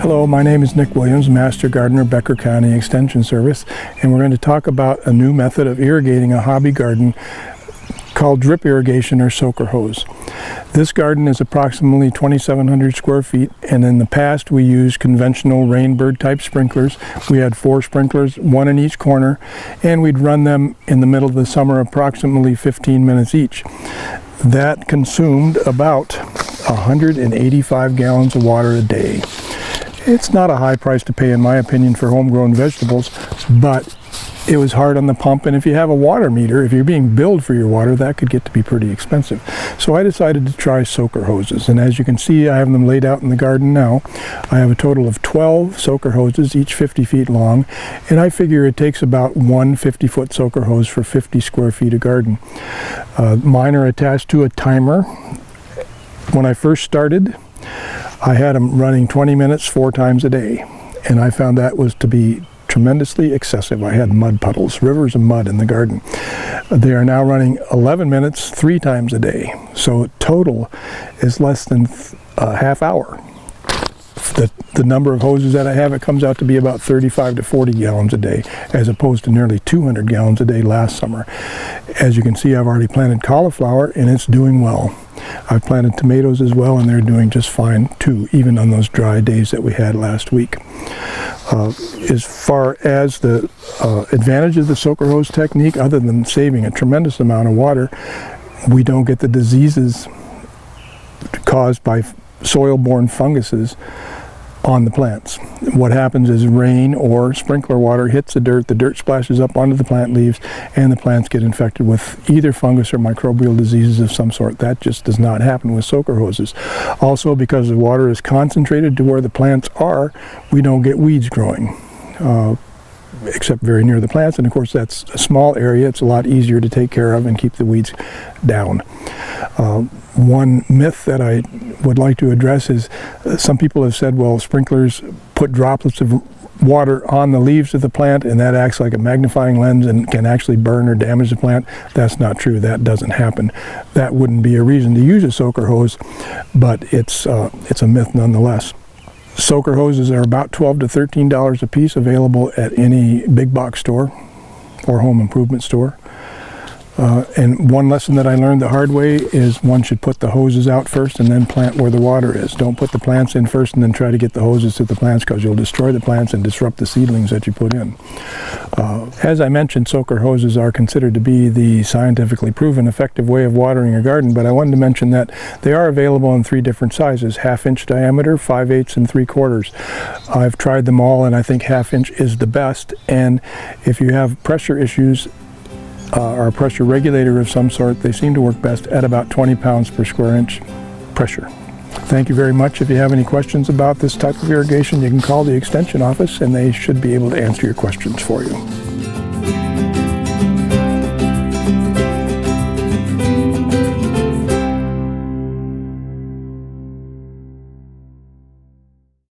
Hello, my name is Nick Williams, Master Gardener, Becker County Extension Service, and we're going to talk about a new method of irrigating a hobby garden called drip irrigation or soaker hose. This garden is approximately 2,700 square feet, and in the past we used conventional rainbird type sprinklers. We had 4 sprinklers, 1 in each corner, and we'd run them in the middle of the summer approximately 15 minutes each. That consumed about 185 gallons of water a day. It's not a high price to pay, in my opinion, for homegrown vegetables, but it was hard on the pump, and if you have a water meter, if you're being billed for your water, that could get to be pretty expensive. So I decided to try soaker hoses, and as you can see, I have them laid out in the garden now. I have a total of 12 soaker hoses, each 50 feet long, and I figure it takes about one 50-foot soaker hose for 50 square feet of garden. Mine are attached to a timer. When I first started, I had them running 20 minutes 4 times a day, and I found that was to be tremendously excessive. I had mud puddles, rivers of mud in the garden. They are now running 11 minutes 3 times a day, so total is less than a half hour. The number of hoses that I have, it comes out to be about 35 to 40 gallons a day, as opposed to nearly 200 gallons a day last summer. As you can see, I've already planted cauliflower, and it's doing well. I've planted tomatoes as well, and they're doing just fine too, even on those dry days that we had last week. As far as the advantage of the soaker hose technique, other than saving a tremendous amount of water, we don't get the diseases caused by soil-borne funguses on the plants. What happens is rain or sprinkler water hits the dirt splashes up onto the plant leaves, and the plants get infected with either fungus or microbial diseases of some sort. That just does not happen with soaker hoses. Also, because the water is concentrated to where the plants are, we don't get weeds growing, except very near the plants, and of course that's a small area. It's a lot easier to take care of and keep the weeds down. One myth that I would like to address is some people have said, well, sprinklers put droplets of water on the leaves of the plant, and that acts like a magnifying lens and can actually burn or damage the plant. That's not true. That doesn't happen. That wouldn't be a reason to use a soaker hose, but it's a myth nonetheless. Soaker hoses are about $12 to $13 a piece, available at any big box store or home improvement store. And one lesson that I learned the hard way is one should put the hoses out first and then plant where the water is. Don't put the plants in first and then try to get the hoses to the plants, because you'll destroy the plants and disrupt the seedlings that you put in. As I mentioned, soaker hoses are considered to be the scientifically proven effective way of watering your garden, but I wanted to mention that they are available in 3 different sizes: 1/2 inch diameter, 5/8, and 3/4. I've tried them all, and I think 1/2 inch is the best. And if you have pressure issues, or a pressure regulator of some sort, they seem to work best at about 20 pounds per square inch pressure. Thank you very much. If you have any questions about this type of irrigation, you can call the extension office, and they should be able to answer your questions for you.